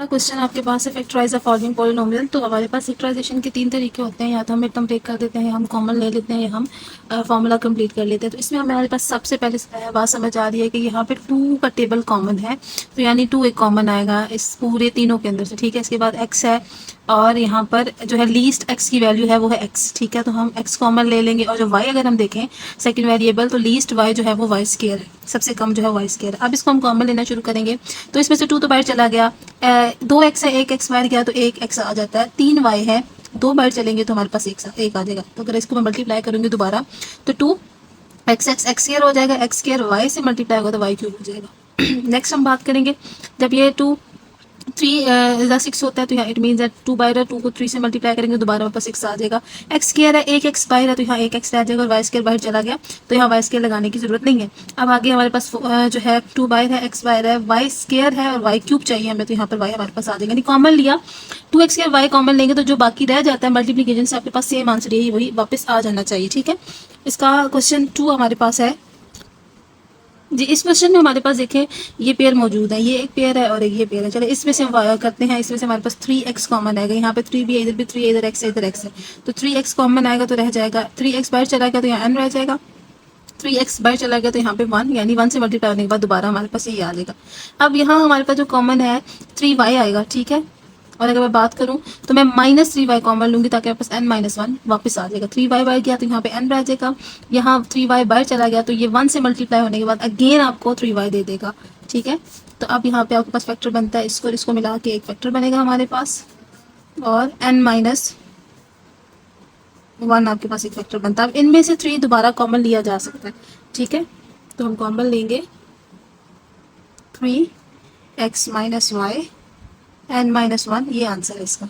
Question आपके पास है factorise the following polynomial. तो हमारे पास फैक्टराइजेशन के 3 तरीके होते हैं, या तो हम एकदम ब्रेक कर देते हैं, या हम कॉमन ले लेते हैं, या हम फॉर्मूला कंप्लीट कर लेते हैं। तो इसमें हमारे पास सबसे पहले बात समझ आ रही है कि यहाँ पे 2 का टेबल कॉमन है, तो यानी 2 एक कॉमन आएगा इस पूरे तीनों के अंदर से, ठीक है। इसके बाद x है और यहाँ पर जो है लीस्ट x की वैल्यू है वो है x, ठीक है। तो हम x कॉमन ले लेंगे, और जो y अगर हम देखें सेकंड वेरिएबल, तो लीस्ट y जो है वो y स्क्वायर है, सबसे कम जो है y स्क्वायर। अब इसको हम कॉमन लेना शुरू करेंगे, तो इसमें से 2 तो बाहर चला गया, 2x है, 1x बाहर गया तो 1x आ जाता है, 3y है, 2 बाहर चलेंगे तो हमारे पास एक आ जाएगा। तो अगर इसको मैं मल्टीप्लाई करूंगी दोबारा तो 2x x स्क्वायर हो जाएगा, x स्क्वायर y से मल्टीप्लाई होगा तो y क्यूब हो जाएगा। नेक्स्ट हम बात करेंगे, जब ये 6 होता है तो यहाँ इट मीन दैट 2 बाहर है, 2 को 3 से मल्टीप्लाई करेंगे दोबारा वापस 6 आ जाएगा। x स्क्वायर है, 1x बाहर है तो यहाँ 1x रह जाएगा, और y स्क्वायर बाहर चला गया तो यहाँ y स्क्वायर लगाने की जरूरत नहीं है। अब आगे हमारे पास जो है 2 बाहर है, x बाहर है, y स्क्वायर है और y क्यूब चाहिए हमें, तो यहाँ पर y हमारे पास आ जाएगा। यानी कॉमन लिया 2x स्क्वायर y कॉमन लेंगे तो जो बाकी रह जाता है मल्टीप्लीकेशन से आपके पास सेम आंसर यही वही वापस आ जाना चाहिए, ठीक है। इसका क्वेश्चन 2 हमारे पास है जी। इस क्वेश्चन में हमारे पास देखें ये पेयर मौजूद है, ये एक पेयर है और एक ये पेयर है। चलो इसमें से हम करते हैं, इसमें से हमारे पास 3x कॉमन आएगा, यहाँ पे 3 भी है, इधर भी 3 है, इधर x है, इधर x है, तो 3x कॉमन आएगा तो रह जाएगा 3x बाहर चला गया तो यहाँ n रह जाएगा, 3x बाहर चला गया तो यहाँ पे 1, यानी 1 से मल्टीप्लाई होने के बाद दोबारा हमारे पास ये आ जाएगा। अब यहाँ हमारे पास जो कॉमन है 3y आएगा, ठीक है। और अगर मैं बात करूं तो मैं -3y कॉमन लूंगी ताकि आपके पास n-1 वापस आ जाएगा। 3y बाहर गया तो यहाँ पे n रह जाएगा, यहाँ 3y बाहर चला गया तो ये 1 से मल्टीप्लाई होने के बाद अगेन आपको 3y दे देगा, ठीक है। तो अब यहाँ पे आपके पास फैक्टर बनता है, इसको मिला के एक फैक्टर बनेगा हमारे पास, और n-1 आपके पास एक फैक्टर बनता है। अब इनमें से 3 दोबारा कॉमन लिया जा सकता है, ठीक है। तो हम कॉमन लेंगे 3x - y n-1, ये आंसर है इसका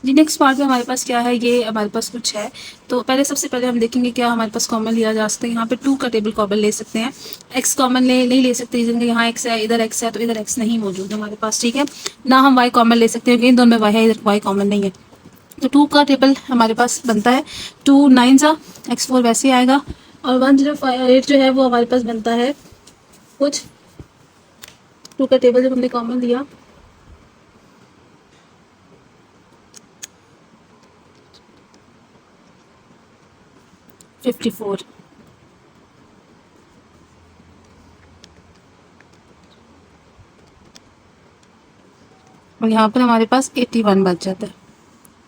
जी। नेक्स्ट पार्ट में हमारे पास क्या है, ये हमारे पास कुछ है। तो सबसे पहले हम देखेंगे क्या हमारे पास कॉमन लिया जा सकता है। यहाँ पे 2 का टेबल कॉमन ले सकते हैं, x कॉमन नहीं ले सकते, रीजन यहाँ x है, इधर x है, तो इधर x नहीं मौजूद है हमारे पास, ठीक है ना। हम y कॉमन ले सकते हैं, इन दोनों में y है, इधर y कॉमन नहीं है, तो 2 का टेबल हमारे पास बनता है 2 9 x4 वैसे आएगा, और 1058 जो है वो हमारे पास बनता है कुछ 2 का टेबल जब हमने कॉमन लिया 54, और यहाँ पर हमारे पास 81 बच जाता है,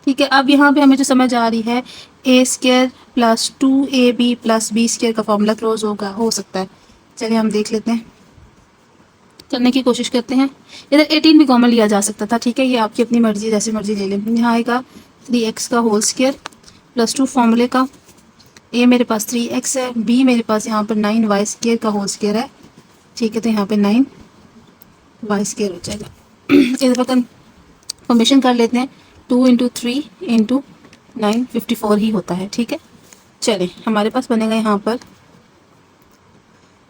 ठीक है। अब यहाँ पे हमें जो समझ आ रही है a² + 2ab + b² का फॉर्मूला क्लोज हो सकता है। चलिए हम देख लेते हैं, करने की कोशिश करते हैं। इधर 18 भी कॉमन लिया जा सकता था, ठीक है, ये आपकी अपनी मर्जी, जैसे मर्जी ले लें। यहाँ आएगा 3x का होल स्क्वायर + 2 फॉर्मूले का, a मेरे पास 3x है, b मेरे पास यहाँ पर 9y² का होल स्क्वायर है, ठीक है। तो यहाँ पे 9y² हो जाएगा। इस वक्त फॉर्मेशन कर लेते हैं, 2 × 3 × 9 54 ही होता है, ठीक है। चले हमारे पास बनेगा यहाँ पर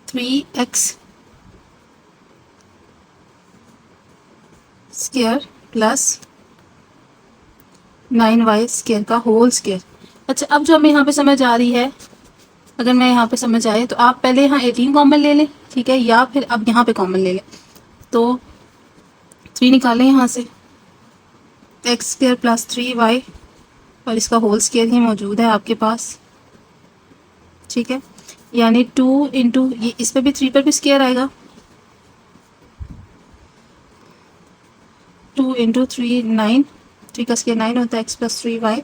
3x² + 9y² का होल स्क्वायर। अच्छा, अब जो हमें यहाँ पे समझ आ रही है, अगर मैं यहाँ पे समझ आए तो आप पहले यहाँ 18 कॉमन ले लें, ठीक है, या फिर अब यहाँ पे कॉमन ले लें। तो 3 निकालें यहाँ से, x² + 3y, और इसका होल स्क्वायर ही मौजूद है आपके पास, ठीक है। यानी 2 × ये, इस पर भी 3 पर भी स्क्वायर आएगा, 2 × 3 9, 3 का स्क्वायर 9 होता है, x + 3y,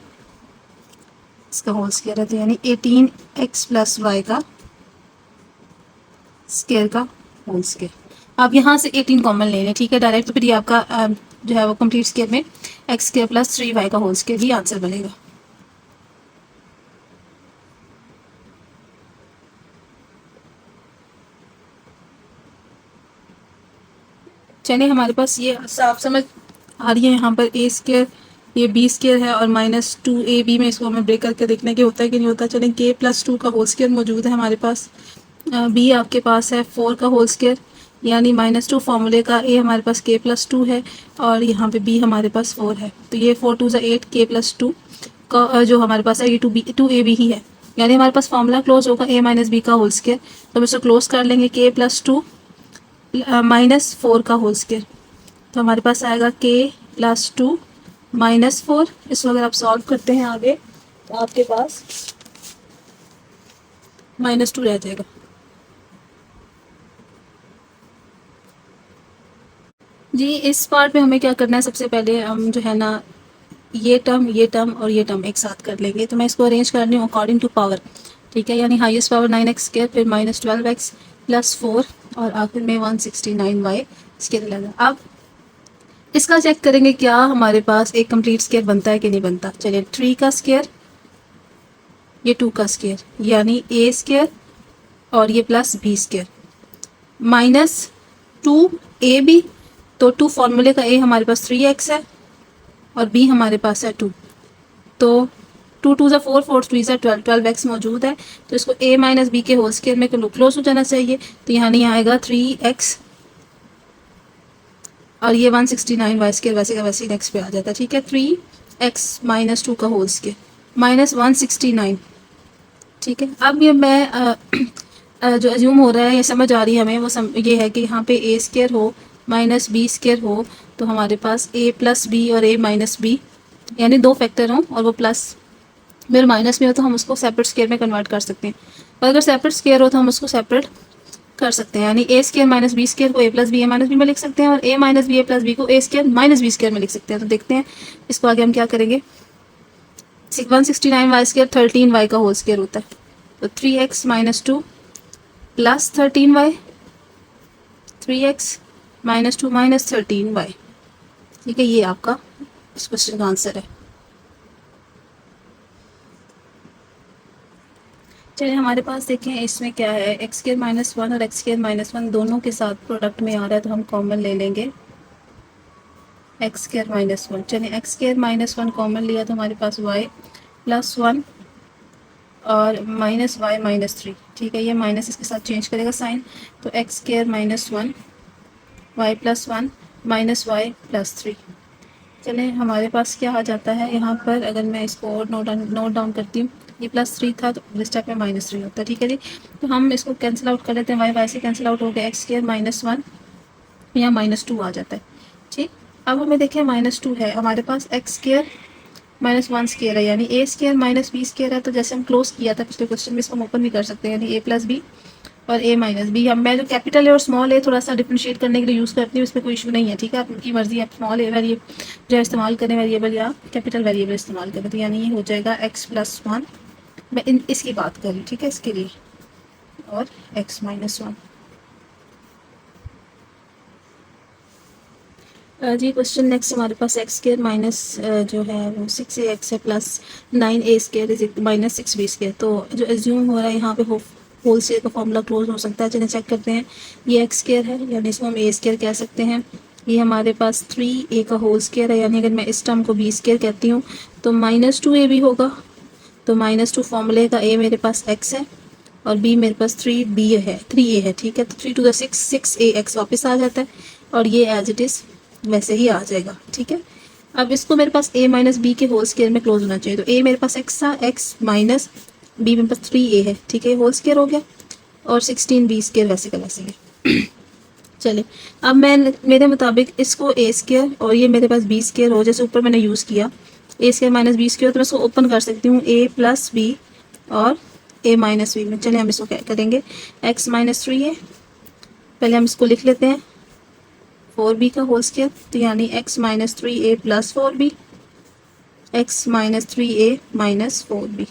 इसका होल स्क्वायर है, तो यानी 18x + y का स्क्वायर का होल स्क्वायर। आप यहाँ से 18 कॉमन ले लें, ठीक है, डायरेक्ट, तो फिर ये आपका जो है वो कंप्लीट स्क्वायर में x² + 3y का होल स्क्वायर ही आंसर बनेगा। चलिए हमारे पास ये साफ समझ आ रही है। यहाँ पर a², ये b² है, और -2ab में इसको हमें ब्रेक करके देखने के होता है कि नहीं होता। चलें k + 2 का होल स्क्वायर मौजूद है हमारे पास, b आपके पास है 4 का होल स्क्वायर, यानी -2 फॉर्मूले का a हमारे पास k + 2 है, और यहाँ पे b हमारे पास 4 है, तो ये 4 2 8 k + 2 का जो हमारे पास है ये 2ab ही है, यानी हमारे पास फॉर्मूला क्लोज होगा a - b का होल स्क्वायर। तो हम इसको क्लोज कर लेंगे, k + 2 -4 का होल स्क्वायर, तो हमारे पास आएगा k प्लस 2 माइनस 4। इसको अगर आप सॉल्व करते हैं आगे तो आपके पास -2 रह जाएगा। जी इस पार्ट में हमें क्या करना है, सबसे पहले हम जो है ना ये टर्म और ये टर्म एक साथ कर लेंगे। तो मैं इसको अरेंज कर रही हूँ अकॉर्डिंग टू पावर, ठीक है। यानी हाईएस्ट पावर 9x स्क्वायर, फिर -12x प्लस 4 और आखिर में 169y स्क्वायर लगा। अब इसका चेक करेंगे क्या हमारे पास एक कंप्लीट स्क्वायर बनता है कि नहीं बनता। चलिए 3 का स्क्वायर, ये 2 का स्क्वायर, यानी a स्क्वायर और ये प्लस b स्क्वायर -2ab। तो 2 फॉर्मूले का a हमारे पास 3x है और b हमारे पास है 2। तो 2 2 ज़ा 4, 4 3 ज़ा 12, 12x मौजूद है। तो इसको a माइनस बी के होल स्क्वायर में क्लोज हो जाना चाहिए। तो यहाँ नहीं आएगा 3x और ये 169y स्क्वायर वैसे का वैसे नेक्स्ट पे आ जाता है, ठीक है। 3x माइनस 2 का होल स्क्वायर माइनस 169, ठीक है। अब ये मैं जो अज्यूम हो रहा है, ये समझ आ रही है हमें, वो ये है कि यहाँ पे a स्क्वायर हो माइनस बी स्क्वायर हो तो हमारे पास a प्लस बी और a माइनस बी, यानी 2 फैक्टर हों और वो प्लस फिर माइनस में हो तो हम उसको सेपरेट स्क्वायर में कन्वर्ट कर सकते हैं। और अगर सेपरेट स्क्वायर हो तो हम उसको सेपरेट कर सकते हैं, यानी a square minus b square को a plus b a minus b में लिख सकते हैं और a minus b a plus b को a square minus b square में लिख सकते हैं। तो देखते हैं इसको आगे हम क्या करेंगे। 169y स्क्वायर 13y का होल स्क्वायर होता है। तो 3x minus 2 plus 13y, 3x minus 2 minus 13y, ठीक है। ये आपका इस क्वेश्चन का आंसर है। चलिए हमारे पास देखें इसमें क्या है, एक्स स्क्वायर माइनस 1 और एक्स स्क्वायर माइनस 1 दोनों के साथ प्रोडक्ट में आ रहा है तो हम कॉमन ले लेंगे एक्स स्क्वायर माइनस 1। चलिए एक्स स्क्वायर माइनस 1 कॉमन लिया तो हमारे पास y प्लस 1 और माइनस वाई माइनस 3, ठीक है। ये माइनस इसके साथ चेंज करेगा साइन, तो x square minus 1 y plus 1 minus y plus 3। चलिए हमारे पास क्या आ जाता है यहाँ पर, अगर मैं इसको और नोट डाउन करती हूँ, ये +3 था तो इस स्टेप में -3 होता है, ठीक है जी। तो हम इसको कैंसिल आउट कर लेते हैं, वाई वाई से कैंसिल आउट हो गया, एक्स स्क्वायर माइनस 1 यहाँ -2 आ जाता है, ठीक। अब हमें देखें -2 है हमारे पास, एक्स स्क्वायर -1 स्क्वायर है यानी a square minus b square है। तो जैसे हम क्लोज किया था पिछले क्वेश्चन में, इसको हम ओपन भी कर सकते हैं, यानी a प्लस बी और a माइनस बी। हम मैं जो कैपिटल है और स्मॉल है थोड़ा सा डिफ्रेंशिएट करने के लिए यूज़ करती हूँ, इसमें कोई इशू नहीं है, ठीक है। आप उनकी मर्जी, आप स्मॉल है वेरिएबल जो है इस्तेमाल करें वेरिएबल या कैपिटल वेरिएबल इस्तेमाल करें। तो यानी ये हो जाएगा x+1, मैं इसकी बात कर रही हूँ, ठीक है, इसके लिए, और x-1। जी क्वेश्चन नेक्स्ट हमारे पास एक्स स्क्वायर माइनस जो है वो 6ax है plus 9a square is minus 6b square. तो जो एज्यूम हो रहा है यहाँ पे होल स्क्वायर का फॉर्मूला क्लोज हो सकता है। चलिए चेक करते हैं, ये एक्स स्क्वायर है यानी इसको हम a स्क्वायर कह सकते हैं। ये हमारे पास 3a का होल स्क्वायर है, यानी अगर मैं इस टर्म को b स्क्वायर कहती हूँ तो -2a भी होगा। तो -2 फॉर्मूले का a मेरे पास x है और b मेरे पास 3a है, ठीक है। तो 3 to the 6 6ax वापस आ जाता है और ये एज इट इज़ वैसे ही आ जाएगा, ठीक है। अब इसको मेरे पास a माइनस बी के होल स्क्वायर में क्लोज होना चाहिए। तो a मेरे पास x था, x माइनस b मेरे पास 3a है, ठीक है, होल स्क्वायर हो गया और 16b स्क्वायर वैसे का वैसे है। चलिए अब मैं मेरे मुताबिक इसको a स्क्वायर और ये मेरे पास b स्क्वायर हो, जैसे ऊपर मैंने यूज़ किया a square minus b square, तो मैं इसको ओपन कर सकती हूँ a प्लस बी और a माइनस बी में। चलिए हम इसको क्या करेंगे, x माइनस 3a, पहले हम इसको लिख लेते हैं 4b का होल स्क्वायर, तो यानी x minus 3a plus 4b, x minus 3a minus 4b,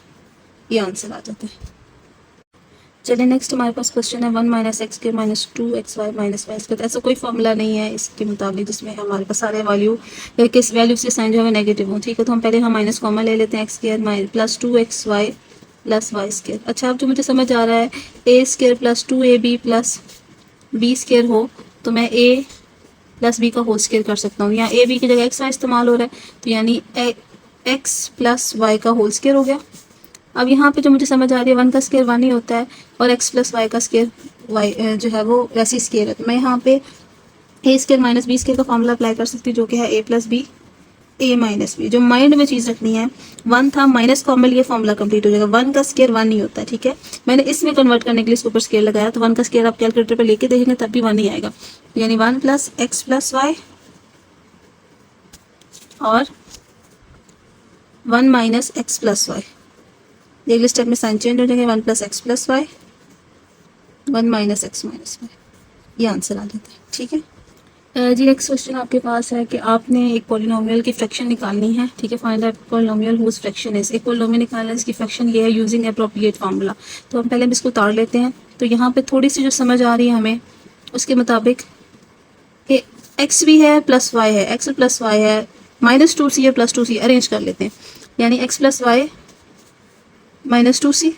ये आंसर आ जाता है। चलिए नेक्स्ट हमारे पास क्वेश्चन है 1 माइनस एक्स के minus 2xy minus y square. ऐसा कोई फॉर्मूला नहीं है इसके मुताबिक जिसमें हमारे पास सारे वैल्यू या किस वैल्यू से साइन जो है नेगेटिव हो, ठीक है। तो हम पहले माइनस कॉमन ले लेते हैं, x square plus 2xy plus Y square. अच्छा अब जो मुझे समझ आ रहा है, a square plus 2ab plus b square हो तो मैं a प्लस बी का होल स्क्वायर कर सकता हूँ। यहाँ ए बी की जगह एक्स वाई इस्तेमाल हो रहा है, तो यानी एक्स प्लस वाई का होल स्क्वायर हो गया। अब यहाँ पे जो मुझे समझ आ रही है 1 का स्क्वायर 1 ही होता है और x प्लस वाई का स्क्वायर वाई जो है वो वैसे स्क्वायर है। तो मैं यहाँ पे a square minus b square का फॉर्मूला अप्लाई कर सकती हूँ, जो कि है a plus b a minus b. जो माइंड में चीज़ रखनी है, 1 था माइनस कॉमन, ये फॉर्मूला कंप्लीट हो जाएगा। 1 का स्क्वायर 1 ही होता है, ठीक है। मैंने इसमें कन्वर्ट करने के लिए इसके ऊपर स्क्वायर लगाया, तो 1 का स्क्वायर आप कैलकुलेटर पे लेके देखेंगे तब भी 1 ही आएगा, यानी 1 प्लस एक्स प्लस वाई और 1 माइनस एक्स प्लस वाई। अगले स्टेप में साइन चेंज हो जाएगा, 1 plus x plus y, 1 minus x minus y, ये आंसर आ जाता है। ठीक है जी, नेक्स्ट क्वेश्चन आपके पास है कि आपने एक पॉलिनोमियल की फ्रैक्शन निकालनी है। ठीक है, find out polynomial whose fraction is. एक पॉलिनोमियल निकालना है, इसकी फ्रैक्शन ये है यूजिंग अप्रोप्रिएट फार्मूला। तो हम पहले इसको उतार लेते हैं। तो यहाँ पे थोड़ी सी जो समझ आ रही है हमें उसके मुताबिक कि एक्स भी है प्लस वाई है, एक्स प्लस वाई है, -2c है +2c, अरेंज कर लेते हैं। यानी एक्स प्लस वाई -2c।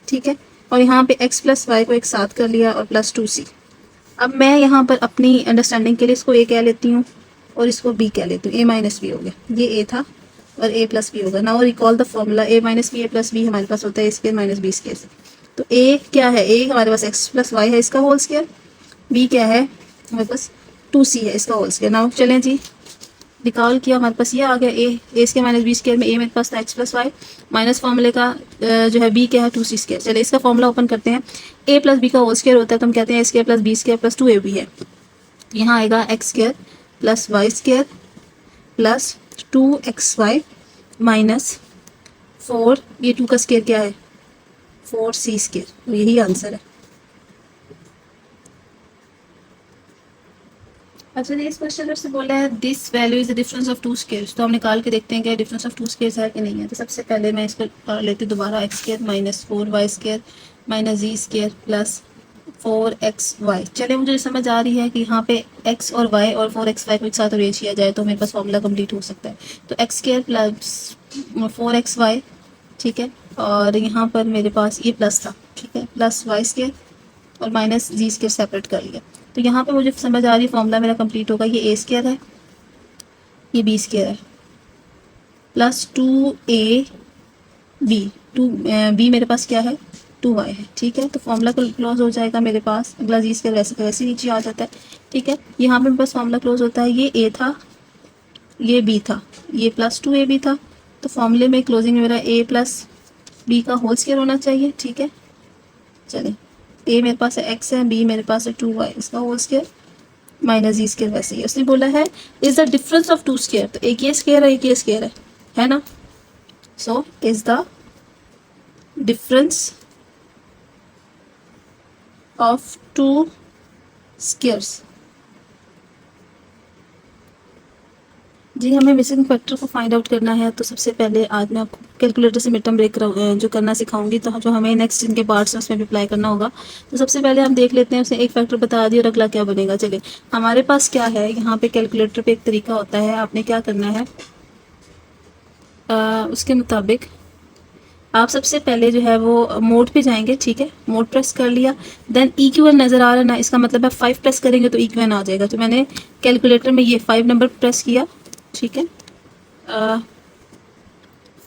ठीक है, और यहाँ पे एक्स प्लस वाई को एक साथ कर लिया और +2c। अब मैं यहाँ पर अपनी अंडरस्टैंडिंग के लिए इसको ए कह लेती हूँ और इसको बी कह लेती हूँ। ए माइनस बी हो गया, ये ए था और ए प्लस बी होगा। Now recall the formula a minus b a plus b हमारे पास होता है a square minus b square से। तो ए क्या है, ए हमारे पास एक्स प्लस वाई है इसका होल स्क्वायर, बी क्या है हमारे पास 2c है इसका होल स्क्वायर। नाउ चलें जी, निकाल किया, हमारे पास ये आ गया ए स्क्वायर माइनस बी स्क्वायर में ए मेरे पास था एक्स प्लस वाई, माइनस फॉर्मूले का जो है बी क्या है 2c स्क्वायर। चलिए इसका फॉर्मूला ओपन करते हैं। ए प्लस बी का होल स्क्वायर होता है तो हम कहते हैं A square plus B square plus 2ab है। तो यहाँ आएगा X square plus Y square plus 2xy minus 4, ये 2 का स्क्वायर क्या है 4c स्क्वायर। तो यही आंसर है। अच्छा, नेक्स्ट क्वेश्चन से बोला है this value is the difference of 2 squares. तो हम निकाल के देखते हैं कि डिफरेंस ऑफ 2 स्क्वायर्स है कि नहीं है। तो सबसे पहले मैं इसको लेती हूँ दोबारा, X square minus 4y square minus G square plus 4xy। चले, मुझे समझ आ रही है कि यहाँ पे x और y और 4xy को एक साथ अरेंज किया जाए तो मेरे पास फॉर्मूला कंप्लीट हो सकता है। तो एक्स स्क्वायर प्लस 4xy, ठीक है, और यहाँ पर मेरे पास ये प्लस था, ठीक है, प्लस वाई स्क्वायर और माइनस जी स्क्वायर सेपरेट कर लिया। तो यहाँ पे मुझे समझ आ रही है फॉर्मूला मेरा कंप्लीट होगा। ये ए स्क्वायर है, ये बी स्क्वायर है, प्लस 2ab, 2b मेरे पास क्या है 2y है। ठीक है, तो फॉर्मूला क्लोज हो जाएगा मेरे पास। अगला जी स्क्वायर वैसे वैसे नीचे आ जाता है। ठीक है, यहाँ पे मेरे पास फॉर्मूला क्लोज होता है। ये ए था, ये बी था, ये प्लस 2ab था। तो फॉर्मूले में क्लोजिंग में मेरा ए प्लस बी का होल स्क्वायर होना चाहिए। ठीक है, चलिए, ए मेरे पास है एक्स है, बी मेरे पास है 2y, इसका whole square minus G square. वैसे ही उसने बोला है is the difference of 2 square. तो एक ये स्क्वायर है, एक ये स्क्वायर है ना। So is the difference of 2 squares. जी, हमें मिसिंग फैक्टर को फाइंड आउट करना है। तो सबसे पहले आज मैं आपको कैलकुलेटर से मिड टर्म ब्रेक जो करना सिखाऊंगी, तो जो हमें नेक्स्ट जिनके पार्ट्स हैं उसमें भी अप्लाई करना होगा। तो सबसे पहले हम देख लेते हैं, उसने एक फैक्टर बता दिया और अगला क्या बनेगा। चलिए, हमारे पास क्या है यहाँ पे कैलकुलेटर पे एक तरीका होता है। आपने क्या करना है, उसके मुताबिक आप सबसे पहले जो है वो मोड पे जाएंगे। ठीक है, मोड प्रेस कर लिया, देन EQ1 नज़र आ रहा है ना, इसका मतलब है 5 प्रेस करेंगे तो EQ1 आ जाएगा। तो मैंने कैलकुलेटर में ये 5 नंबर प्रेस किया। ठीक है,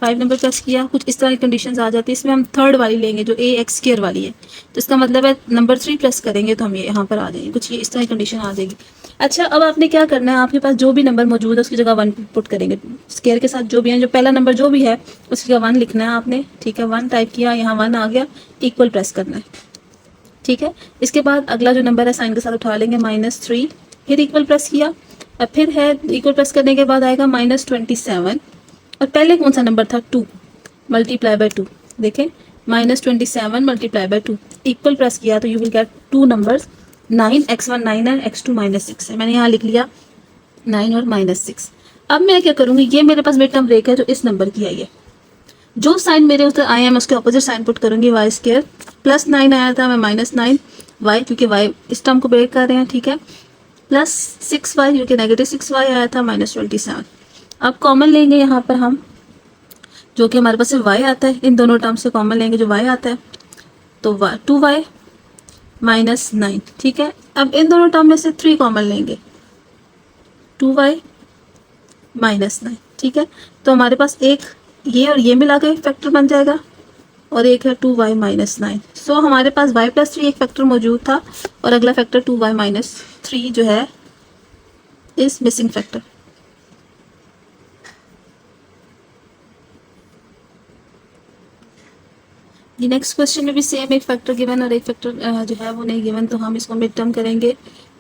5 नंबर प्रेस किया, कुछ इस तरह की कंडीशंस आ जाती है। इसमें हम थर्ड वाली लेंगे जो ए एक्स स्क्वायर वाली है। तो इसका मतलब है नंबर 3 प्रेस करेंगे तो हम ये यहाँ पर आ जाएंगे, कुछ ये इस तरह की कंडीशन आ जाएगी। अच्छा, अब आपने क्या करना है, आपके पास जो भी नंबर मौजूद है उसकी जगह 1 पुट करेंगे। स्क्वायर के साथ जो भी है, जो पहला नंबर जो भी है उसकी जगह 1 लिखना है आपने। ठीक है, 1 टाइप किया, यहाँ 1 आ गया, इक्वल प्रेस करना है। ठीक है, इसके बाद अगला जो नंबर है साइन के साथ उठा लेंगे, -3, फिर इक्वल प्रेस किया। अब फिर है इक्वल प्रेस करने के बाद आएगा -27, और पहले कौन सा नंबर था 2 मल्टीप्लाई बाय 2। देखें, -27 मल्टीप्लाई बाय 2, इक्वल प्रेस किया तो you will get 2 numbers. 9, x1 9 है, x2 -6 है। मैंने यहाँ लिख लिया 9 और -6। अब मैं क्या करूँगी, ये मेरे पास मिड टर्म ब्रेक है जो इस नंबर की आई है। जो साइन मेरे उधर आए हैं मैं उसके अपोजिट साइन पुट करूँगी। वाई स्क्वायर +9 आया था, मैं -9 वाई, क्योंकि वाई इस टर्म को ब्रेक कर रहे हैं। ठीक है, प्लस 6y, क्योंकि -6y आया था, -27। अब कॉमन लेंगे यहाँ पर हम, जो कि हमारे पास y आता है। इन दोनों टर्म से कॉमन लेंगे जो y आता है, तो 2y -9। ठीक है, अब इन दोनों टर्म में से 3 कॉमन लेंगे, 2y -9। ठीक है, तो हमारे पास एक ये और ये मिला के फैक्टर बन जाएगा, और एक है 2y -9। सो हमारे पास y + 3 एक फैक्टर मौजूद था, और अगला फैक्टर 2y -3 जो है इज मिसिंग फैक्टर। ये नेक्स्ट क्वेश्चन में भी सेम एक फैक्टर गिवन और एक फैक्टर जो है वो नहीं गिवन, तो हम इसको मिड टर्म करेंगे।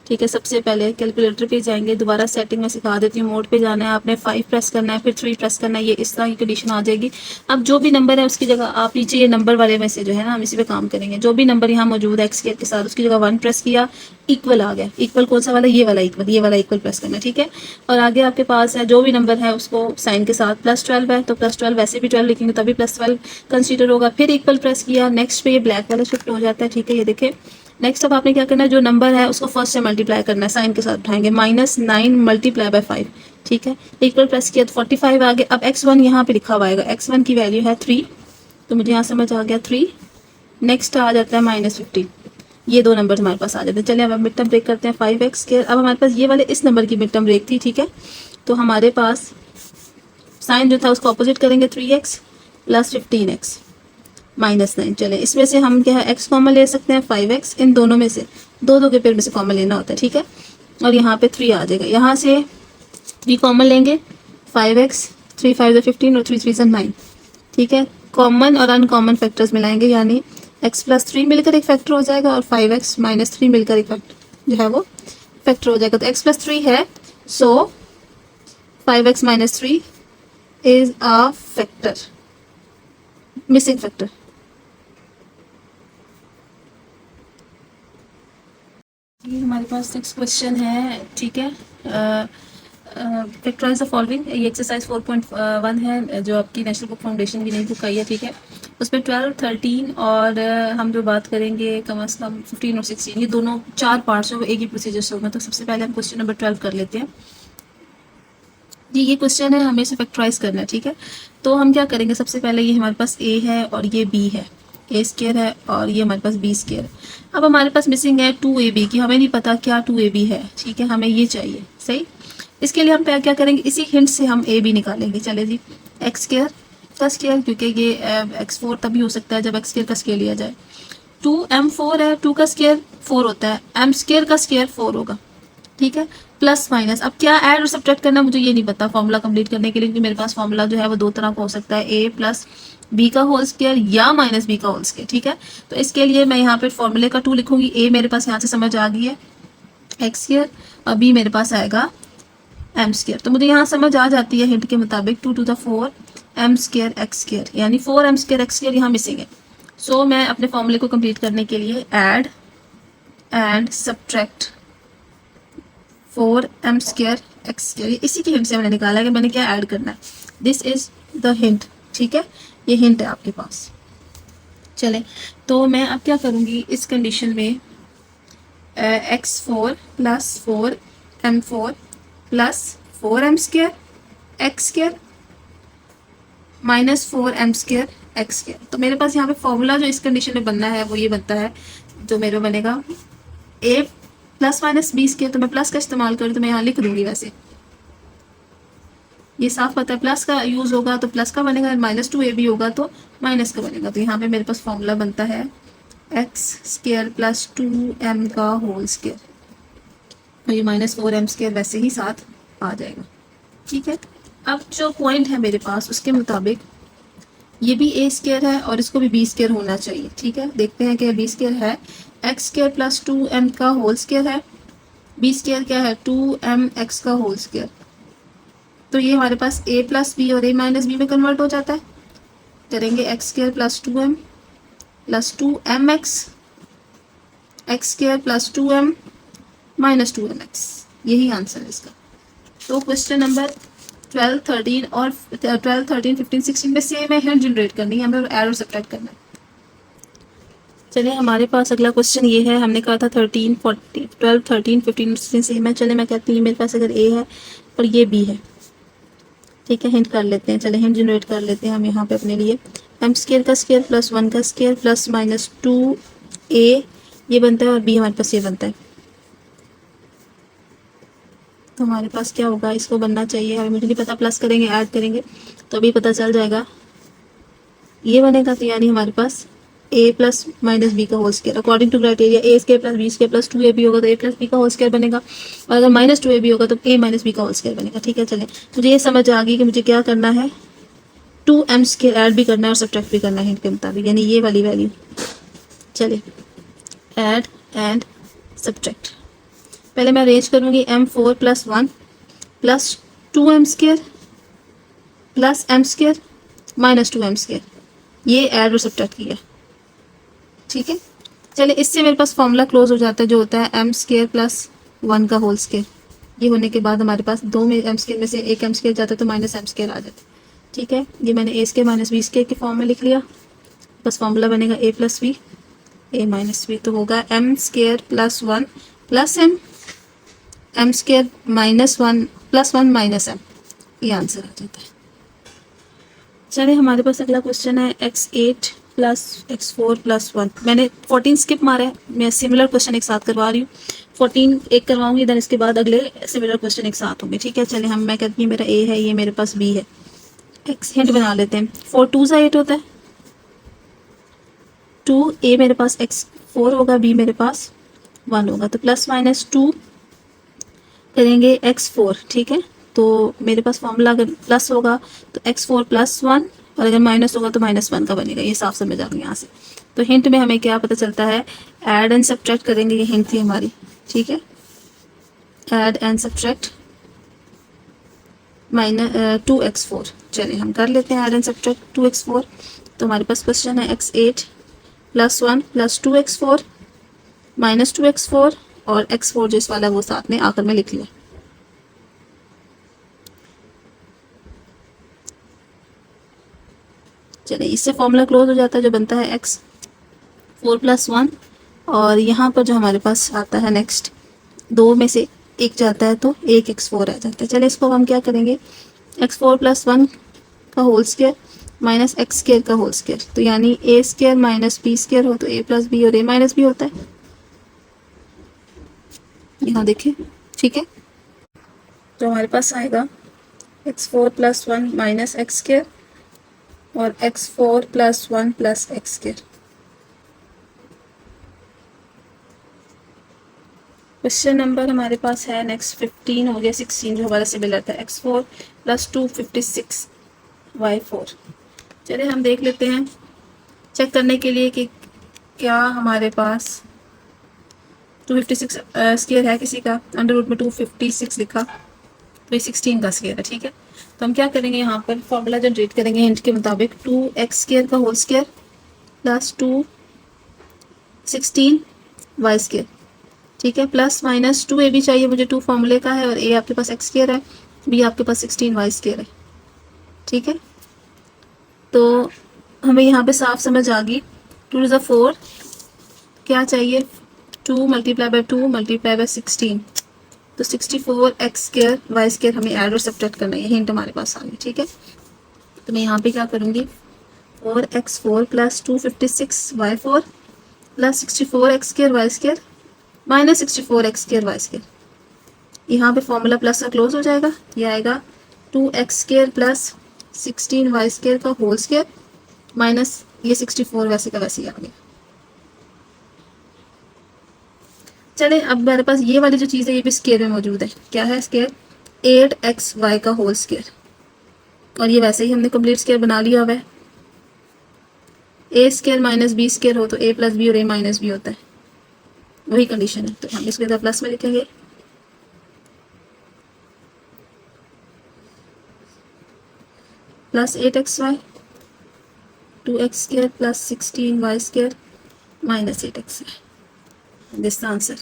ठीक है, सबसे पहले कैलकुलेटर पे जाएंगे, दोबारा सेटिंग में सिखा देती हूँ, मोड पे जाना है आपने, 5 प्रेस करना है, फिर 3 प्रेस करना है, ये इस तरह की कंडीशन आ जाएगी। अब जो भी नंबर है उसकी जगह आप नीचे ये नंबर वाले में से जो है ना, हम इसी पे काम करेंगे, जो भी नंबर यहाँ मौजूद है एक्स के साथ उसकी जगह 1 प्रेस किया, इक्वल आ गया। इक्वल कौन सा वाला, ये वाला इक्वल, ये वाला इक्वल प्रेस करना है, ठीक है। और आगे आपके पास है जो भी नंबर है उसको साइन के साथ +12 है, तो +12 वैसे भी 12 लिखेंगे तभी +12 कंसीडर होगा। फिर इक्वल प्रेस किया, नेक्स्ट पे ये ब्लैक वाला शिफ्ट हो जाता है, ठीक है, ये देखें। नेक्स्ट अब आपने क्या करना है, जो नंबर है उसको फर्स्ट से मल्टीप्लाई करना है, साइन के साथ उठाएंगे, -9 मल्टीप्लाई बाय 5, ठीक है। इक्वल प्रेस किया तो 45 आ गया। अब x1 यहाँ पे लिखा हुआ आएगा, x1 की वैल्यू है 3, तो मुझे यहाँ समझ आ गया 3। नेक्स्ट आ जाता है -15, ये दो नंबर हमारे पास आ जाते हैं। चलिए अब मिड टर्म ब्रेक करते हैं, 5x²। अब हमारे पास ये वाले इस नंबर की मिड टर्म ब्रेक थी, ठीक है। तो हमारे पास साइन जो था उसको अपोजिट करेंगे, 3x + 15x -9। चले इसमें से हम क्या है x कॉमन ले सकते हैं, 5x, इन दोनों में से दो के पेड़ में से कॉमन लेना होता है, ठीक है। और यहाँ पे 3 आ जाएगा, यहाँ से 3 कॉमन लेंगे, 5x, 3 5 = 15 और 3 3 = 9, ठीक है। कॉमन और अनकॉमन फैक्टर्स मिलाएंगे, यानी x + 3 मिलकर एक फैक्टर हो जाएगा और 5x - 3 मिलकर एक फैक्टर जो है वो फैक्टर हो जाएगा। तो x + 3 है, सो 5x - 3 is a factor, missing factor. ये हमारे पास नेक्स्ट क्वेश्चन है, ठीक है। फैक्टराइज द फॉलोइंग, ये एक्सरसाइज 4.1 है जो आपकी नेशनल बुक फाउंडेशन की नई बुक आई है, ठीक है। उसमें 12, 13 और हम जो बात करेंगे कम से कम 15 और 16, ये दोनों 4 पार्ट्स हैं, वो एक ही प्रोसीजर से होगा। तो सबसे पहले हम क्वेश्चन नंबर 12 कर लेते हैं जी। ये क्वेश्चन है, हमें इसे फैक्टराइज करना है, ठीक है। तो हम क्या करेंगे, सबसे पहले ये हमारे पास a है और ये b है, a² है और ये हमारे पास b² है। अब हमारे पास मिसिंग है 2ab की, हमें नहीं पता क्या 2ab है, ठीक है, हमें ये चाहिए, सही। इसके लिए हम क्या करेंगे, इसी हिंट से हम ab निकालेंगे। चले जी, x² का स्केयर, क्योंकि ये x4 तभी हो सकता है जब x² का स्केयर लिया जाए। 2m4 है, 2 का स्केयर 4 होता है, m² का स्केयर 4 होगा, ठीक है। प्लस माइनस, अब क्या ऐड और सब्ट्रैक्ट करना मुझे ये नहीं पता फॉर्मूला कंप्लीट करने के लिए, क्योंकि मेरे पास फॉर्मूला जो है वो दो तरह का हो सकता है, a + b का होल स्क्वायर या -b का होल स्क्वायर, ठीक है। तो इसके लिए मैं यहाँ पे फॉर्मूले का 2 लिखूंगी, a मेरे पास यहाँ से समझ आ गई है x² और b मेरे पास आएगा m²। तो मुझे यहाँ समझ आ जाती है हिंट के मुताबिक 2 ^ 4 m² x², यानी 4m² x² यहाँ मिसिंग है। सो मैं अपने फॉर्मूले को कंप्लीट करने के लिए add and subtract 4m² x², इसी की हिंट से मैंने निकाला कि मैंने क्या ऐड करना है। दिस इज द हिंट, ठीक है, ये हिंट है आपके पास। चले तो मैं अब क्या करूँगी इस कंडीशन में, x4 + 4m4 + 4m² x² -4m² x²। तो मेरे पास यहाँ पे फॉर्मूला जो इस कंडीशन में बनना है वो ये बनता है, जो मेरे बनेगा a ± b²। तो मैं प्लस का इस्तेमाल करूँ तो मैं यहाँ लिख दूंगी, वैसे ये साफ पता है प्लस का यूज़ होगा तो प्लस का बनेगा, -2ab होगा तो माइनस का बनेगा। तो यहाँ पे मेरे पास फॉर्मूला बनता है x² + 2m का होल स्क्वायर, तो ये -4m² वैसे ही साथ आ जाएगा, ठीक है। अब जो पॉइंट है मेरे पास उसके मुताबिक ये भी a² है और इसको भी b² होना चाहिए, ठीक है। देखते हैं कि b² है, x² + 2m का होल स्क्वायर है, b² क्या है 2mx का होल स्क्वायर। तो ये हमारे पास a + b और a - b में कन्वर्ट हो जाता है। करेंगे x² + 2m + 2mx, x² + 2m - 2mx, यही आंसर है इसका। तो क्वेश्चन नंबर 12, 13 और 12, 13, 15, 16 में सेम है, हिंट जनरेट करनी है हमें और एड और सब्ट्रैक्ट करना है। चलिए हमारे पास अगला क्वेश्चन ये है, हमने कहा था 13, 14, 12, 13, 15, 16 सेम है। चले मैं कहती हूँ मेरे पास अगर a है और ये b है, ठीक है, हिंट कर लेते हैं। चले हिंट जनरेट कर लेते हैं हम यहाँ पे अपने लिए, m² का स्क्वायर + 1 का स्क्वायर + -2a ये बनता है और b हमारे पास ये बनता है। तो हमारे पास क्या होगा, इसको बनना चाहिए, अभी मुझे नहीं पता, प्लस करेंगे ऐड करेंगे तो अभी पता चल जाएगा, ये बनेगा। तो यानी हमारे पास a + -b का whole square according to criteria, a² + b² + 2ab होगा तो a + b का होल स्क्वायर बनेगा, और अगर -2ab होगा तो a - b का होल स्क्वायर बनेगा, ठीक है। चले मुझे ये समझ आ गई कि मुझे क्या करना है, 2m² ऐड भी करना है और सब्ट्रैक्ट भी करना है हिंट के मुताबिक, यानी ये वाली वैल्यू। चले ऐड एंड सब्ट्रैक्ट, पहले मैं अरेंज करूँगी m4 plus 1 plus 2m square plus m square minus 2m square, ये ऐड और सब्ट्रैक्ट किया, ठीक है। चलिए इससे मेरे पास फॉर्मूला क्लोज हो जाता है जो होता है m स्क्र प्लस 1 का होल स्क्र। ये होने के बाद हमारे पास दो में m स्क्र में से एक m स्क्र जाता है तो माइनस m स्क्र आ जाता है, ठीक है। ये मैंने a square minus b square के फॉर्म में लिख लिया। बस फॉर्मूला बनेगा a plus b a minus b, तो होगा m square plus 1 plus m square minus 1 plus 1 minus m, ये आंसर आ जाता है। चलिए हमारे पास अगला क्वेश्चन है x8 प्लस x4 प्लस 1। मैंने 14 स्किप मारा है, मैं सिमिलर क्वेश्चन एक साथ करवा रही हूँ। 14 एक करवाऊंगी, देन इसके बाद अगले सिमिलर क्वेश्चन एक साथ होंगे, ठीक है। चलिए मैं कहती हूँ मेरा a है, ये मेरे पास b है। x हिंट बना लेते हैं, 4 2 सा 8 होता है, 2 a मेरे पास x4 होगा, b मेरे पास 1 होगा, तो प्लस माइनस 2 करेंगे x4, ठीक है। तो मेरे पास फॉर्मूला अगर प्लस होगा तो x4 प्लस 1 और अगर माइनस होगा तो माइनस 1 का बनेगा, ये साफ समझ आ गया यहाँ से। तो हिंट में हमें क्या पता चलता है, ऐड एंड सब्ट्रैक्ट करेंगे, ये हिंट थी हमारी, ठीक है। Add and subtract minus 2x4, चलिए हम कर लेते हैं ऐड एंड सब्ट्रैक्ट 2x4। तो हमारे पास क्वेश्चन है x8 plus 1 plus 2x4 minus 2x4 और x4 जो इस वाला वो साथ में आकर में लिख लिया। चलिए इससे फॉर्मूला क्लोज हो जाता है जो बनता है x4 प्लस 1 और यहाँ पर जो हमारे पास आता है नेक्स्ट, दो में से एक जाता है तो एक x4 आ जाता है। चलिए इसको हम क्या करेंगे, x4 प्लस 1 का whole square minus x square का होल स्क्वायर, तो यानी a square minus b square हो तो a प्लस b और a माइनस b होता है, यहाँ देखिए, ठीक है। तो हमारे पास आएगा x4 plus 1 minus x square और x4 plus 1 plus x square. Question number हमारे पास है नेक्स्ट 15 हो गया, 16 जो हमारा सिमिलर था, x4 प्लस 2 56 y4। चलिए हम देख लेते हैं चेक करने के लिए कि क्या हमारे पास 256 स्क्वायर है किसी का, अंडर रूट में 256 लिखा तो ये 16 का स्क्वायर है, ठीक है। तो हम क्या करेंगे, यहाँ पर फॉर्मूला जनरेट करेंगे हिंट के मुताबिक, 2x स्क्वायर का whole square plus 2 16 y square, ठीक है, प्लस माइनस 2a भी चाहिए मुझे, 2 फॉर्मूले का है और a आपके पास x स्क्वायर है, b आपके पास 16 y स्क्वायर है, ठीक है। तो हमें यहाँ पे साफ समझ आ गई, 2 टू द 4 क्या चाहिए, 2 मल्टीप्लाई बाय 2 मल्टीप्लाई बाय 16, तो 64 एक्स स्क्वायर वाई स्क्वायर हमें ऐड और सब्ट्रैक्ट करना है, ये हिंट हमारे पास आ गई, ठीक है। तो मैं यहाँ पे क्या करूँगी, 4x4 plus 256 y4 plus 64 x square y square minus 64 x square y square, यहाँ पे फॉर्मूला प्लस का क्लोज हो जाएगा, ये आएगा 2x square plus 16 y square का होल स्क्वायर माइनस ये 64 वैसे का वैसे ही आ गया। चले अब मेरे पास ये वाली जो चीज़ है ये भी स्क्वायर में मौजूद है, क्या है स्क्वायर, 8xy का होल स्क्वायर, और ये वैसे ही हमने कंप्लीट स्क्वायर बना लिया हुआ है। a square minus b square हो तो a प्लस बी और a माइनस बी होता है, वही कंडीशन है, तो हम इसको इधर प्लस में लिखेंगे, plus 8xy 2x square plus 16y square minus 8xy, this answer.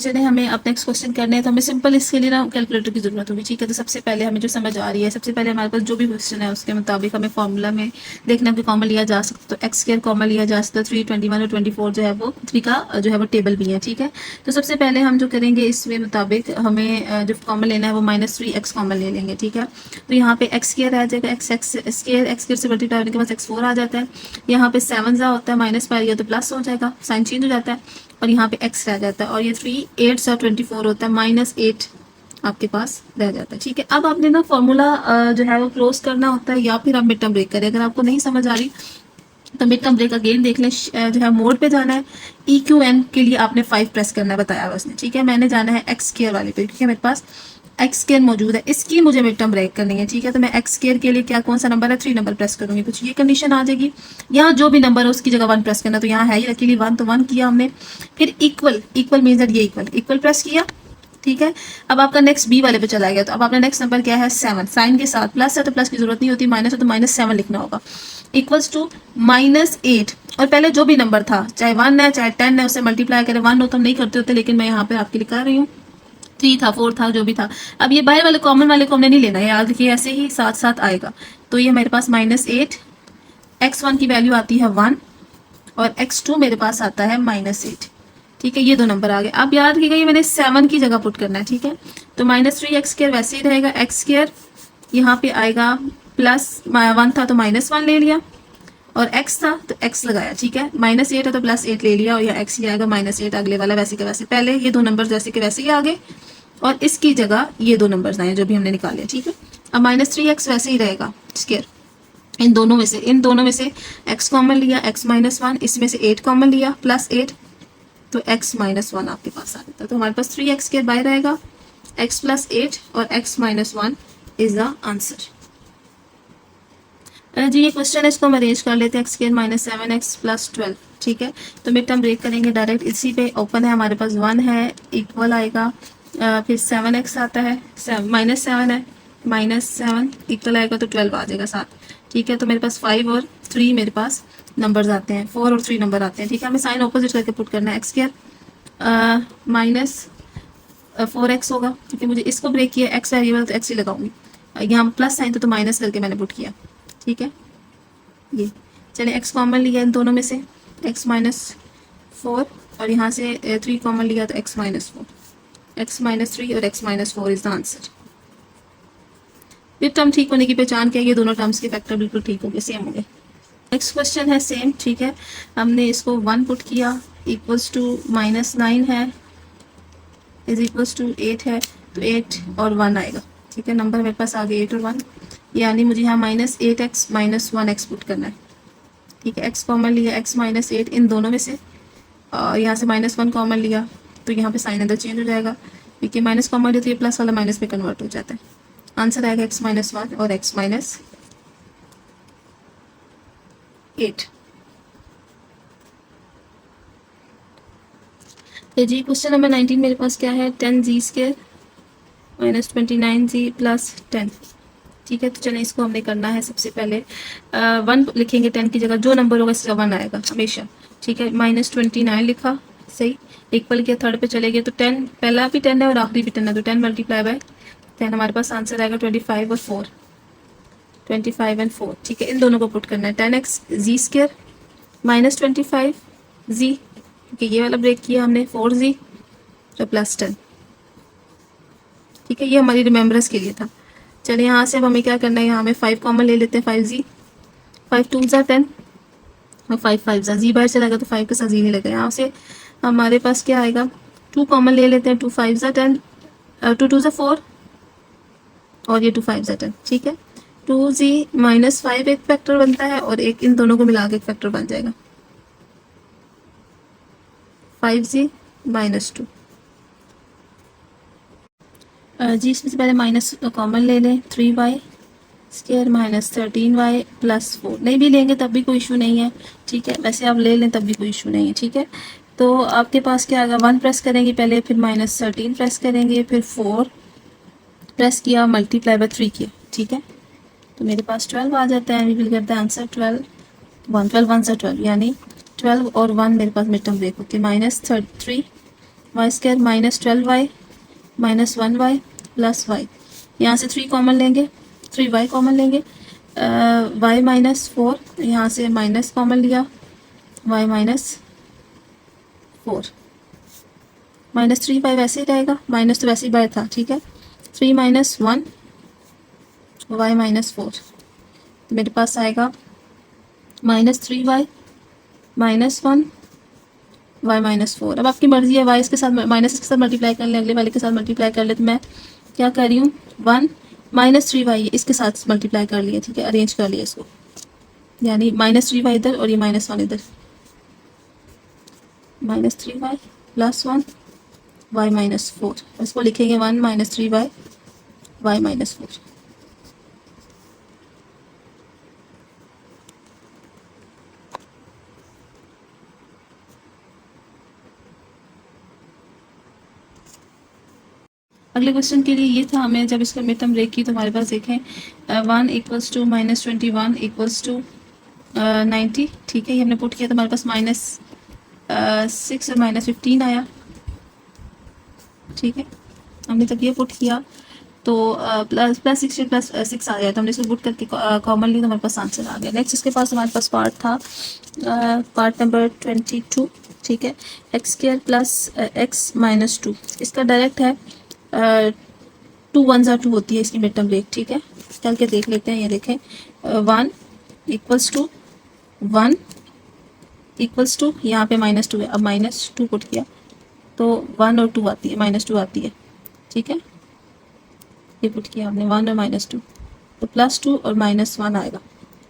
चले हमें अब नेक्स्ट क्वेश्चन करने हैं, तो हमें सिंपल इसके लिए ना कैलकुलेटर की जरूरत होगी, ठीक है। तो सबसे पहले हमें जो समझ आ रही है, सबसे पहले हमारे पास जो भी क्वेश्चन है उसके मुताबिक हमें फॉर्मूला में देखना है कि कॉमन लिया जा सकता, तो एक्स स्क्वायर कॉमन लिया जा सकता, 3 21 और 24 जो है वो 3 का जो है वो टेबल भी है, ठीक है। तो सबसे पहले हम जो करेंगे इसमें मुताबिक हमें जो कॉमन लेना है वो -3x कॉमन ले लेंगे, ठीक है। तो यहाँ पे एक्स स्क्वायर आ जाएगा, एक्स स्क्वायर से मल्टीप्लाई होने के बाद x4 आ जाता है, यहाँ पे 7 जा होता है, माइनस पर गया तो प्लस हो जाएगा, साइन चेंज हो जाता है, और यहाँ पे x रह जाता है, और ये 3 8 सा 24 होता है, -8 आपके पास रह जाता है, ठीक है। अब आपने ना फॉर्मूला जो है वो क्लोज करना होता है या फिर आप मिड टर्म ब्रेक करें, अगर आपको नहीं समझ आ रही तो मिड टर्म ब्रेक अगेन देख लें, जो है मोड पे जाना है, EQN के लिए आपने 5 प्रेस करना है, बताया हुआ उसने, ठीक है। मैंने जाना है एक्स स्क्वायर वाले पे, क्योंकि मेरे पास एक्स स्केयर मौजूद है, इसकी मुझे मिड टर्म ब्रेक करनी है, ठीक है। तो मैं एक्स स्केयर के लिए क्या कौन सा नंबर है, 3 नंबर प्रेस करूंगी, कुछ ये कंडीशन आ जाएगी। यहाँ जो भी नंबर है उसकी जगह 1 प्रेस करना, तो यहाँ है ही लकीली 1, तो 1 किया हमने। फिर इक्वल, इक्वल मीन्स दैट ये इक्वल, इक्वल प्रेस किया, ठीक है। अब आपका नेक्स्ट बी वाले पे चला गया, तो अब आपका नेक्स्ट नंबर क्या है 7, साइन के साथ प्लस है तो प्लस की जरूरत नहीं होती, माइनस है तो -7 लिखना होगा, इक्वल्स टू -8। और पहले जो भी नंबर था, चाहे 1 है चाहे 10 है, उससे मल्टीप्लाई करें। 1 हो तो हम नहीं करते होते, लेकिन मैं यहाँ पे आपके लिखा रही हूँ। 3 था, 4 था, जो भी था। अब ये बाहर वाले कॉमन वाले को हमने नहीं लेना है, याद रखिए ऐसे ही साथ साथ आएगा। तो ये मेरे पास -8, x1 की वैल्यू आती है 1 और x2 मेरे पास आता है -8, ठीक है। ये दो नंबर आ गए। अब याद रखिएगा ये मैंने 7 की जगह पुट करना है, ठीक है। तो -3x² वैसे ही रहेगा, x² यहाँ पे आएगा +1 था तो -1 ले लिया, और x था तो x लगाया, ठीक है। -8 है तो +8 ले लिया, और यह x ही आएगा -8, अगले वाला वैसे के वैसे। पहले ये दो नंबर जैसे के वैसे ही आ गए, और इसकी जगह ये दो नंबर्स आए जो भी हमने निकाले, ठीक है। अब -3x वैसे ही रहेगा स्क्वायर, इन दोनों में से x कॉमन लिया, x -1, इसमें से 8 कॉमन लिया, +8, तो x -1 आपके पास आ जाता है। तो हमारे पास 3x के बाहर आएगा, x +8 और x -1 इज द आंसर। जी ये क्वेश्चन है, इसको हम अरेंज कर लेते हैं, x² -7x +12, ठीक है। तो मिड टर्म ब्रेक करेंगे डायरेक्ट, इसी पे ओपन है हमारे पास, 1 है, इक्वल आएगा, फिर 7x आता है, -7 है, -7 इक्वल आएगा तो 12 आ जाएगा साथ, ठीक है। तो मेरे पास 5 और 3 मेरे पास नंबर्स आते हैं, 4 और 3 नंबर आते हैं, ठीक है। हमें साइन ऑपोजिट करके पुट करना है, x² -4x होगा, क्योंकि मुझे इसको ब्रेक किया, x वेरिएबल तो x ही लगाऊंगी, यहाँ प्लस साइन तो माइनस करके मैंने पुट किया, ठीक है। ये चलिए x कॉमन लिया इन दोनों में से, x -4, और यहाँ से 3 कॉमन लिया तो x -4, x -3 और x -4 इज द आंसर। फिर टर्म ठीक होने की पहचान क्या है, ये दोनों टर्म्स के फैक्टर बिल्कुल ठीक हो गए, सेम हो गए। नेक्स्ट क्वेश्चन है सेम, ठीक है। हमने इसको 1 पुट किया, इक्वल्स टू -9 है, इज इक्वल्स टू 8 है, तो 8 और 1 आएगा, ठीक है। नंबर मेरे पास आ गए 8 और 1, यानी मुझे यहाँ -8x -1x पुट करना है, ठीक है। x कॉमन लिया, x -8 इन दोनों में से, और यहाँ से -1 कॉमन लिया, तो यहाँ पे साइन अंदर चेंज हो जाएगा, क्योंकि माइनस कॉमन लिया तो ये प्लस वाला माइनस में कन्वर्ट हो जाता है। आंसर आएगा x -1 और x -8। तो जी क्वेश्चन नंबर 19 मेरे पास क्या है, 10z² -29z +10, ठीक है। तो चलिए इसको हमने करना है, सबसे पहले 1 लिखेंगे 10 की जगह, जो नंबर होगा इसका 1 आएगा हमेशा, ठीक है। -29 लिखा, सही, इक्वल किया, थर्ड पे चले गए, तो 10 पहला भी 10 है और आखिरी भी 10 है, तो 10 × 10 हमारे पास आंसर आएगा 25 और 4, 25 और 4, ठीक है। इन दोनों को पुट करना है, 10x z² -25z, क्योंकि ये वाला ब्रेक किया हमने, 4z तो +10, ठीक है। ये हमारी रिमेम्बरेंस के लिए था। चलिए यहाँ से अब हमें क्या करना है, यहाँ हमें 5 कॉमन ले लेते हैं, 5z, 5 2 ज़ा 10 और 5 5 ज़ा, z बाहर चला गया तो 5 के साथ z नहीं लगा। यहाँ से हमारे पास क्या आएगा, 2 कॉमन ले लेते हैं, 2 5 ज़ा 10, 2 2 ज़ा 4 और ये 2 5 ज़ा 10, ठीक है। 2z -5 एक फैक्टर बनता है, और एक इन दोनों को मिला के एक फैक्टर बन जाएगा, 5z -2। जी इसमें से पहले माइनस कॉमन ले लें, 3y² -13y +4, नहीं भी लेंगे तब भी कोई इशू नहीं है, ठीक है। वैसे आप ले लें तब भी कोई इशू नहीं है, ठीक है। तो आपके पास क्या आएगा, 1 प्रेस करेंगे पहले, फिर -13 प्रेस करेंगे, फिर 4 प्रेस किया, मल्टीप्लाई बाय 3 किया, ठीक है। तो मेरे पास 12 आ जाता है, विल गेट द आंसर 12, 12 1 सा 12, यानी 12 और 1 मेरे पास मिड टर्म ब्रेक होती है, -3y² -12y -1y +y, यहाँ से 3 कॉमन लेंगे, 3y कॉमन लेंगे, y -4, यहाँ से माइनस कॉमन लिया, y -4, -3y वैसे ही रहेगा, माइनस तो वैसे ही बाहर था, ठीक है। 3 - 1 y -4, तो मेरे पास आएगा -3y -1 y -4। अब आपकी मर्जी है, y इसके साथ माइनस के साथ मल्टीप्लाई कर ले, अगले वाले के साथ मल्टीप्लाई कर ले, तो मैं क्या कर रही हूँ, 1 -3y इसके साथ मल्टीप्लाई कर लिया, ठीक है, अरेंज कर लिया इसको, यानी -3y इधर और ये -1 इधर, -3y +1 y -4, इसको लिखेंगे 1 -3y y माइनस 4। अगले क्वेश्चन के लिए ये था, हमें जब इसका मिड टर्म ब्रेक की तो हमारे पास देखें 1 इक्वल्स टू -21 इक्वल्स टू 90। ठीक है, ये हमने पुट किया तो हमारे पास -6 और -15 आया। ठीक है, हमने जब ये पुट किया तो प्लस 6 प्लस 6 आ गया, तो हमने इसको पुट करके कॉमन लिया तो हमारे पास आंसर आ गया। नेक्स्ट इसके पास हमारे पास पार्ट था पार्ट नंबर 22। ठीक है, x² प्लस x माइनस 2, इसका डायरेक्ट है 2 1 2 होती है इसकी मिड टर्म ब्रेक। ठीक है, करके देख लेते हैं। ये देखें 1 इक्वल्स टू 1 इक्वल्स टू, यहाँ पे -2 है, अब -2 पुट किया तो 1 और 2 आती है, -2 आती है। ठीक है, ये पुट किया हमने 1 और -2, तो +2 और -1 आएगा।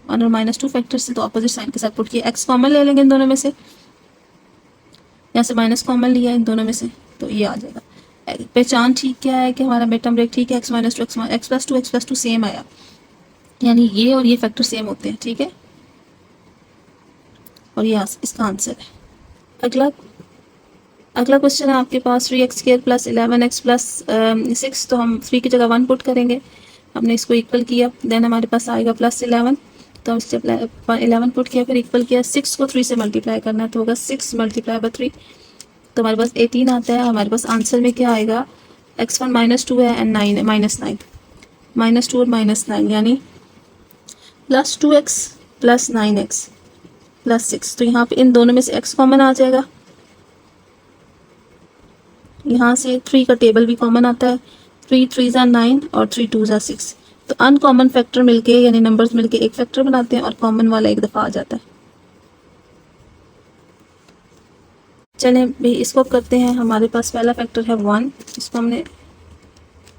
1 और -2 फैक्टर से तो अपोजिट साइन के साथ पुट किया। x कॉमन ले लेंगे इन दोनों में से, यहाँ से माइनस कॉमन लिया इन दोनों में से तो ये आ जाएगा। पहचान ठीक क्या है कि हमारा मिड टर्म ब्रेक ठीक है, x minus 2 x plus two same आया, यानी ये और ये फैक्टर सेम होते हैं। ठीक है, और ये इसका आंसर है। अगला क्वेश्चन है आपके पास 3x² प्लस 11x प्लस 6, तो हम 3 की जगह 1 पुट करेंगे। हमने इसको इक्वल किया, देन हमारे पास आएगा +11, तो हम स्टेप 11 पुट किया, फिर इक्वल किया। 6 को 3 से मल्टीप्लाई करना है तो होगा 6 मल्टीप्लाई बाय 3, तो हमारे पास 18 आता है। हमारे पास आंसर में क्या आएगा, x1 -2 है एंड 9 है, -9 -2 और -9 यानी +2x प्लस 9x प्लस 6। तो यहाँ पे इन दोनों में से x कॉमन आ जाएगा, यहाँ से 3 का टेबल भी कॉमन आता है। 3 3 9 और 3 2 6, तो अनकॉमन फैक्टर मिलके यानी नंबर्स मिलके एक फैक्टर बनाते हैं और कॉमन वाला एक दफ़ा आ जाता है। चलें भी इसको करते हैं। हमारे पास पहला फैक्टर है 1, इसको हमने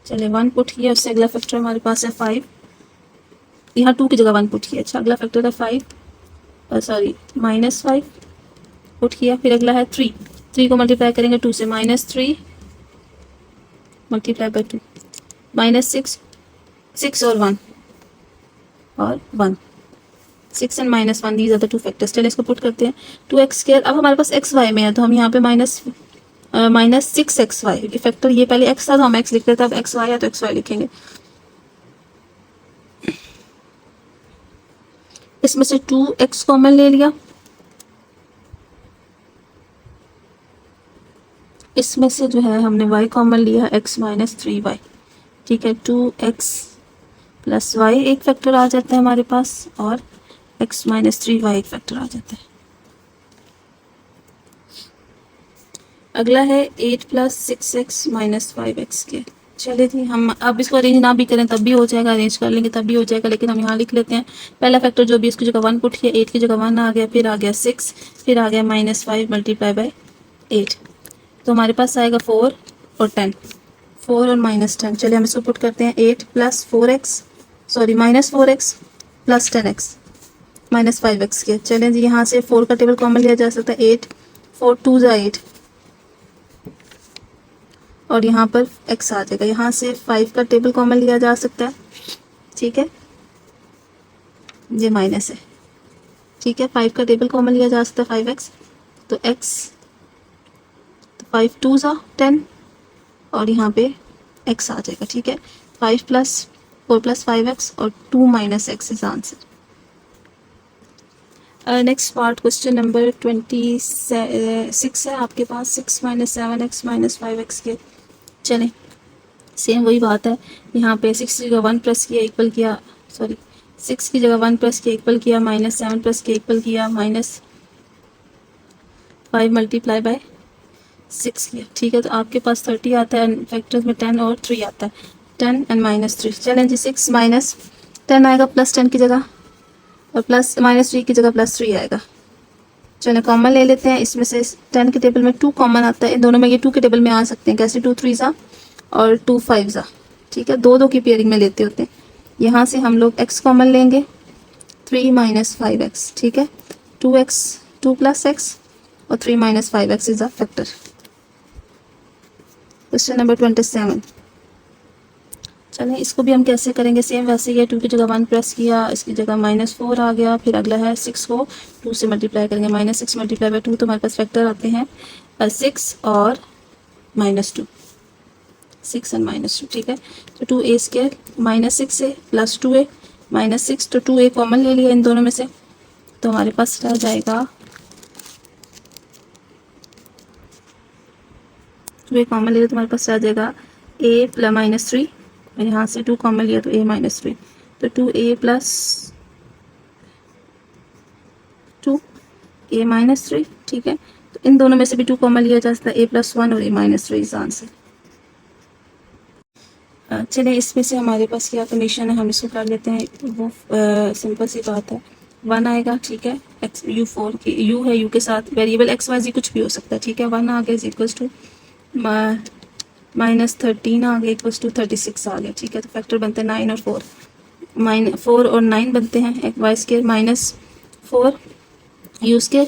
चले 1 पुट किया, उससे अगला फैक्टर हमारे पास है 5, यहाँ 2 की जगह 1 पुट किया। अच्छा, अगला फैक्टर है 5 -5 पुट किया, फिर अगला है 3 को मल्टीप्लाई करेंगे 2 से, -3 मल्टीप्लाई बाय 2 -6 और 1 6 and -1, these are the 2 factors. चलिए इसको पुट करते हैं। 2x², अब हमारे पास xy में है तो हम यहाँ पे -6xy फैक्टर, ये पहले x था तो हम x लिख रहे थे, अब xy है तो xy लिखेंगे। इसमें से 2x कॉमन ले लिया, इसमें से जो है हमने y कॉमन लिया, x माइनस 3y। ठीक है, 2x प्लस y एक फैक्टर आ जाता है हमारे पास, और x माइनस 3y एक फैक्टर आ जाता है। अगला है 8 प्लस 6x माइनस 5x के। चलिए जी, हम अब इसको अरेंज ना भी करें तब भी हो जाएगा, अरेंज कर लेंगे तब भी हो जाएगा, लेकिन हम यहाँ लिख लेते हैं। पहला फैक्टर जो भी, इसकी जगह 1 पुट किया, 8 की जगह 1 आ गया, फिर आ गया 6, फिर आ गया -5 मल्टीप्लाई बाय 8, तो हमारे पास आएगा 4 और 10, 4 और -10। चलिए हम इसको पुट करते हैं। 8 plus 4x -4x plus 10x minus 5x के। चलें जी, यहाँ से 4 का टेबल कॉमन लिया जा सकता है, 8 4 2 8, और यहाँ पर x आ जाएगा। यहाँ से 5 का टेबल कॉमन लिया जा सकता है। ठीक है, ये माइनस है। ठीक है, 5 का टेबल कॉमन लिया जा सकता है 5x, तो x, तो 5 2 10, और यहाँ पे x आ जाएगा। ठीक है, 5 प्लस 4 प्लस 5x और 2 minus x is answer. Next part question number 26 है आपके पास। 6 - 7x - 5x के। चलें, सेम वही बात है। यहाँ पे 6 की जगह 1 प्लस किया, इक्वल किया, 6 की जगह 1 प्लस किया, इक्वल किया, -7 प्लस किया, इक्वल किया, -5 मल्टीप्लाई बाय 6 किया। ठीक है, तो आपके पास 30 आता है, फैक्टर्स में 10 और 3 आता है, 10 एंड -3। चलें जी, 6 माइनस 10 आएगा प्लस 10 की जगह, और प्लस -3 की जगह +3 आएगा। चलो कॉमन ले लेते हैं। इसमें से 10 के टेबल में 2 कॉमन आता है, इन दोनों में ये 2 के टेबल में आ सकते हैं। कैसे, 2 3 और 2 5। ठीक है, 2 2 की पेयरिंग में लेते होते हैं। यहाँ से हम लोग x कॉमन लेंगे, 3 - 5x। ठीक है, 2x 2 + x और 3 - 5x is a factor. Question number 27। चलें इसको भी हम कैसे करेंगे, सेम वैसे ही है। 2 की जगह 1 प्रेस किया, इसकी जगह -4 आ गया। फिर अगला है 6 को 2 से मल्टीप्लाई करेंगे, -6 मल्टीप्लाई बाई 2, तो हमारे पास फैक्टर आते हैं 6 और -2, 6 एंड -2, ठीक है। तो 2a² -6a प्लस 2a -6, तो 2a कॉमन ले लिया इन दोनों में से, तो हमारे पास रह जाएगा 2a कॉमन ले लिया तो हमारे पास रह जाएगा a प्लस -3, और यहाँ से 2 कॉमन लिया तो a -3, तो 2a प्लस 2a -3, ठीक है। तो इन दोनों में से भी 2 कॉमन लिया जा सकता है, a + 1 और a -3 इस आंसर। चलिए इसमें से हमारे पास क्या कंडीशन है हम इसको कर लेते हैं, वो सिंपल सी बात है। 1 आएगा, ठीक है। u4 की u है, u के साथ वेरिएबल x y z कुछ भी हो सकता है, ठीक है। 1 आ गया इज इक्वल्स टू -13 आ गया इक्वल्स टू 36 आ गया, ठीक है। तो फैक्टर बनते हैं 9 और 4, -4 और 9 बनते हैं, एक y² -4 u²,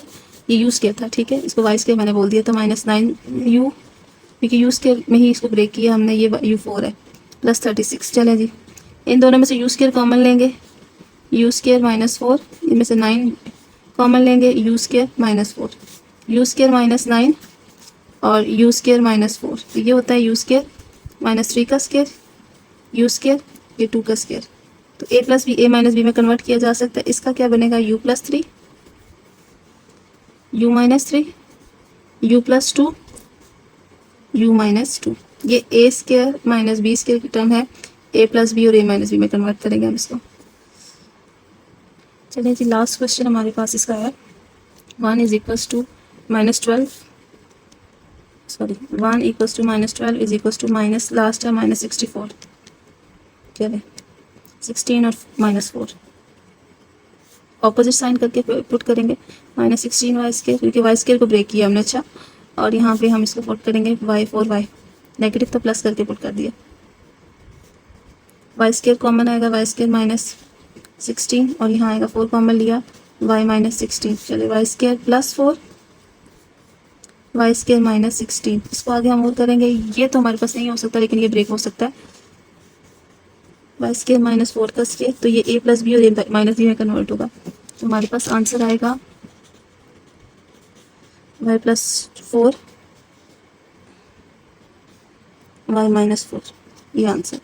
ये u² था, ठीक है। इसको y² मैंने बोल दिया था, -9u, क्योंकि u² में ही इसको ब्रेक किया हमने, ये u4 है, प्लस 36। चलें जी, इन दोनों में से u² कॉमन लेंगे, u² -4, इनमें से 9 कॉमन लेंगे, u² -4, u² -9 और u² -4, तो ये होता है u² -3 का स्क्वायर, u², ये 2 का स्क्वायर। तो a + b a - b में कन्वर्ट किया जा सकता है। इसका क्या बनेगा, u + 3, u -3, u + 2, u -2, ये a² - b² की टर्म है, a + b और a - b में कन्वर्ट करेंगे हम इसको। चलिए जी, लास्ट क्वेश्चन हमारे पास इसका है 1 = -12, sorry 1 = -12 is equals to minus, last है -64, चलिए 16 और -4 ऑपोजिट साइन करके पुट करेंगे, -16 y², क्योंकि y² को ब्रेक किया हमने, अच्छा। और यहाँ पे हम इसको पुट करेंगे y4y, नेगेटिव तो प्लस करके पुट कर दिया, y² कॉमन आएगा, y² -16, और यहाँ आएगा 4 कॉमन लिया, y -16, चलिए y² + 4 y² -16, इसको आगे हम और करेंगे। ये तो हमारे पास नहीं हो सकता, लेकिन ये ब्रेक हो सकता है, y² -4 का स्क्वायर, तो ये a + b और a - b में कन्वर्ट होगा, तो हमारे पास आंसर आएगा y + 4 y - 4, ये आंसर।